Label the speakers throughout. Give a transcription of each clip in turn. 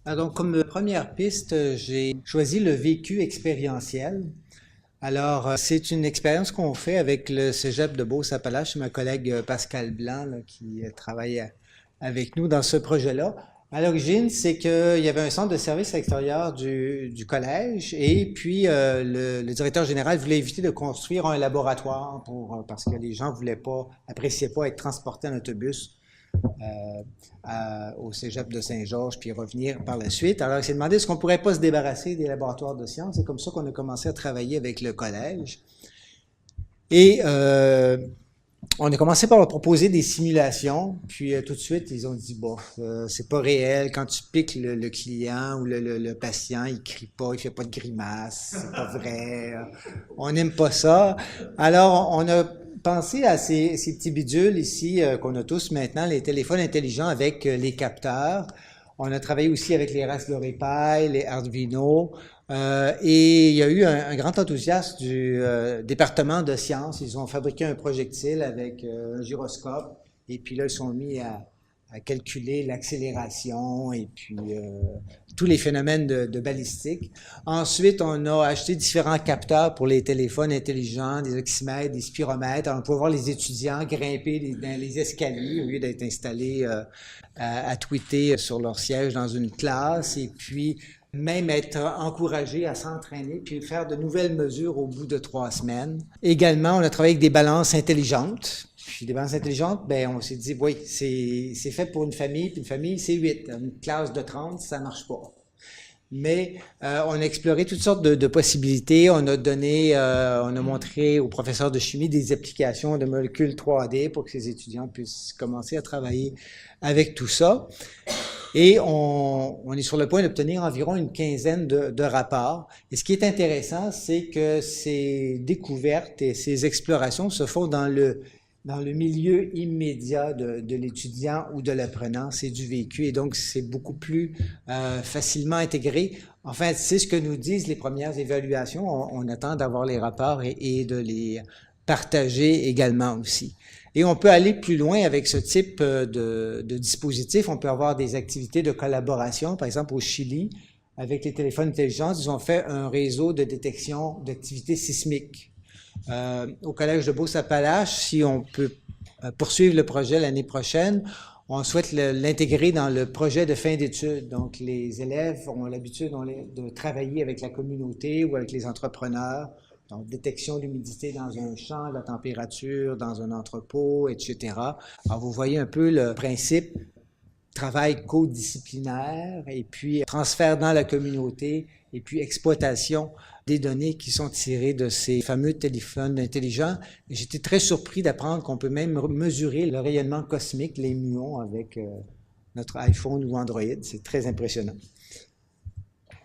Speaker 1: Donc, comme première piste, j'ai choisi le vécu expérientiel. Alors, c'est une expérience qu'on fait avec le Cégep de Beauce-Appalaches, ma collègue Pascal Blanc, là, qui travaille avec nous dans ce projet-là. À l'origine, c'est qu'il y avait un centre de service extérieur du collège et puis le directeur général voulait éviter de construire un laboratoire parce que les gens appréciaient pas être transportés en autobus au Cégep de Saint-Georges, puis revenir par la suite. Alors, il s'est demandé est-ce qu'on pourrait pas se débarrasser des laboratoires de sciences. C'est comme ça qu'on a commencé à travailler avec le collège. Et on a commencé par leur proposer des simulations, puis tout de suite, ils ont dit, bon, c'est pas réel. Quand tu piques le client ou le patient, il crie pas, il fait pas de grimace, c'est pas vrai. On n'aime pas ça. Alors, on a pensé à ces petits bidules ici qu'on a tous maintenant, les téléphones intelligents avec les capteurs. On a travaillé aussi avec les Raspberry Pi, les Arduino. Et il y a eu un grand enthousiasme du département de sciences. Ils ont fabriqué un projectile avec un gyroscope. Et puis là, ils sont mis à calculer l'accélération et puis tous les phénomènes de balistique. Ensuite, on a acheté différents capteurs pour les téléphones intelligents, des oxymètres, des spiromètres. Alors, on peut voir les étudiants grimper dans les escaliers au lieu d'être installés à tweeter sur leur siège dans une classe. Et puis, même être encouragé à s'entraîner puis faire de nouvelles mesures au bout de 3 semaines. Également, on a travaillé avec des balances intelligentes. Puis des balances intelligentes, ben on s'est dit, oui, c'est fait pour une famille, puis une famille, c'est 8. Une classe de 30, ça marche pas. Mais on a exploré toutes sortes de possibilités. On a montré aux professeurs de chimie des applications de molécules 3D pour que ces étudiants puissent commencer à travailler avec tout ça. Et on est sur le point d'obtenir environ une quinzaine de rapports. Et ce qui est intéressant, c'est que ces découvertes et ces explorations se font dans le milieu immédiat de l'étudiant ou de l'apprenant, c'est du vécu et donc c'est beaucoup plus facilement intégré. Enfin, c'est ce que nous disent les premières évaluations. On attend d'avoir les rapports et de les partager également aussi. Et on peut aller plus loin avec ce type de dispositif. On peut avoir des activités de collaboration. Par exemple, au Chili, avec les téléphones intelligents, ils ont fait un réseau de détection d'activités sismiques. Au Collège de Beauce-Appalaches, si on peut poursuivre le projet l'année prochaine, on souhaite l'intégrer dans le projet de fin d'études. Donc, les élèves ont l'habitude de travailler avec la communauté ou avec les entrepreneurs. Donc, détection d'humidité dans un champ, la température dans un entrepôt, etc. Alors, vous voyez un peu le principe travail co-disciplinaire et puis transfert dans la communauté et puis exploitation des données qui sont tirées de ces fameux téléphones intelligents. J'étais très surpris d'apprendre qu'on peut même mesurer le rayonnement cosmique, les muons, avec notre iPhone ou Android. C'est très impressionnant.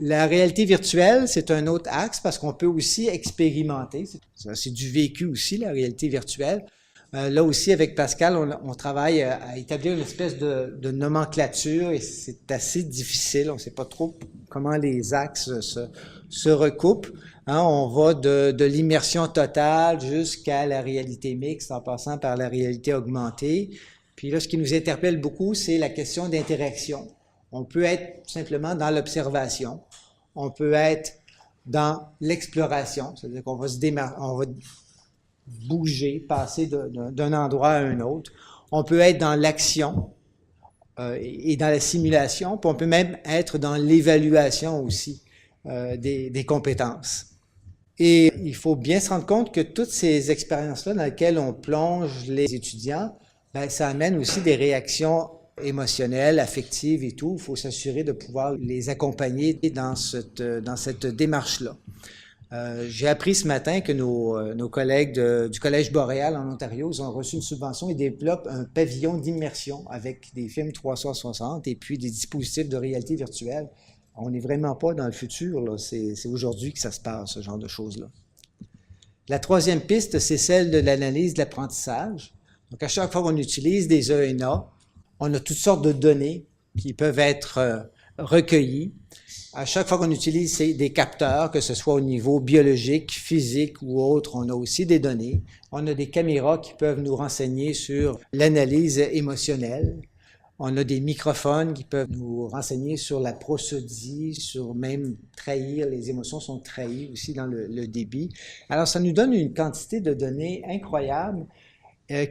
Speaker 1: La réalité virtuelle, c'est un autre axe parce qu'on peut aussi expérimenter. C'est du vécu aussi, la réalité virtuelle. Là aussi, avec Pascal, on travaille à établir une espèce de nomenclature et c'est assez difficile. On ne sait pas trop comment les axes se recoupent. Hein, on va de l'immersion totale jusqu'à la réalité mixte en passant par la réalité augmentée. Puis là, ce qui nous interpelle beaucoup, c'est la question d'interaction. On peut être simplement dans l'observation. On peut être dans l'exploration, c'est-à-dire qu'on va on va bouger, passer d'un endroit à un autre. On peut être dans l'action et dans la simulation, puis on peut même être dans l'évaluation aussi des compétences. Et il faut bien se rendre compte que toutes ces expériences-là dans lesquelles on plonge les étudiants, ben, ça amène aussi des réactions émotionnelles, affectives et tout. Il faut s'assurer de pouvoir les accompagner dans cette démarche-là. J'ai appris ce matin que nos collègues du Collège Boréal en Ontario, ils ont reçu une subvention et développent un pavillon d'immersion avec des films 360 et puis des dispositifs de réalité virtuelle. On n'est vraiment pas dans le futur, là. C'est aujourd'hui que ça se passe, ce genre de choses-là. La troisième piste, c'est celle de l'analyse de l'apprentissage. Donc, à chaque fois qu'on utilise des ENA, on a toutes sortes de données qui peuvent être recueillies. À chaque fois qu'on utilise des capteurs, que ce soit au niveau biologique, physique ou autre, on a aussi des données. On a des caméras qui peuvent nous renseigner sur l'analyse émotionnelle. On a des microphones qui peuvent nous renseigner sur la prosodie, sur même trahir, les émotions sont trahies aussi dans le débit. Alors, ça nous donne une quantité de données incroyables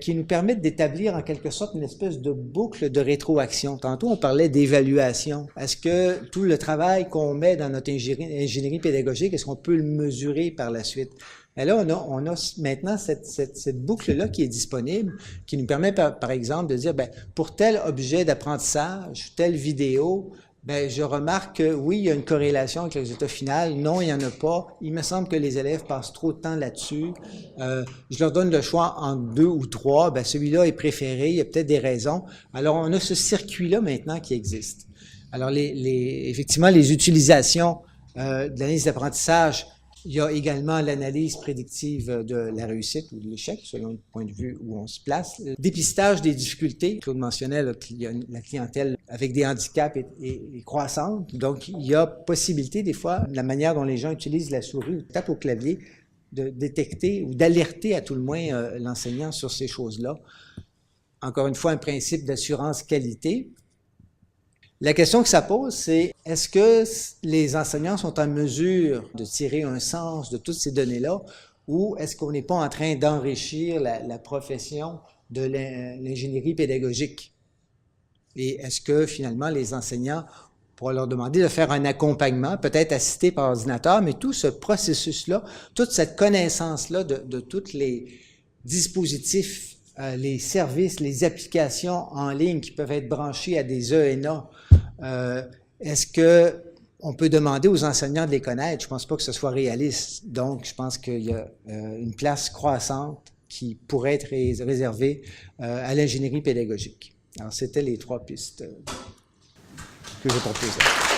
Speaker 1: qui nous permettent d'établir en quelque sorte une espèce de boucle de rétroaction. Tantôt, on parlait d'évaluation. Est-ce que tout le travail qu'on met dans notre ingénierie pédagogique, est-ce qu'on peut le mesurer par la suite? Et là, on a maintenant cette boucle-là qui est disponible, qui nous permet, par exemple, de dire, ben, pour tel objet d'apprentissage, telle vidéo, ben, je remarque que oui, il y a une corrélation avec le résultat final. Non, il n'y en a pas. Il me semble que les élèves passent trop de temps là-dessus. Je leur donne le choix entre 2 ou 3. Ben, celui-là est préféré. Il y a peut-être des raisons. Alors, on a ce circuit-là maintenant qui existe. Alors, effectivement, les utilisations de l'analyse d'apprentissage, il y a également l'analyse prédictive de la réussite ou de l'échec, selon le point de vue où on se place. Le dépistage des difficultés, Claude mentionnait là, qu'il y a la clientèle avec des handicaps est croissante. Donc, il y a possibilité, des fois, de la manière dont les gens utilisent la souris ou tapent au clavier, de détecter ou d'alerter à tout le moins l'enseignant sur ces choses-là. Encore une fois, un principe d'assurance qualité. La question que ça pose, c'est est-ce que les enseignants sont en mesure de tirer un sens de toutes ces données-là ou est-ce qu'on n'est pas en train d'enrichir la profession de l'ingénierie pédagogique? Et est-ce que finalement les enseignants, on pourra leur demander de faire un accompagnement, peut-être assisté par ordinateur, mais tout ce processus-là, toute cette connaissance-là de tous les dispositifs, les services, les applications en ligne qui peuvent être branchées à des ENA, est-ce que on peut demander aux enseignants de les connaître? Je ne pense pas que ce soit réaliste. Donc, je pense qu'il y a une place croissante qui pourrait être réservée à l'ingénierie pédagogique. Alors, c'était les 3 pistes que je proposais.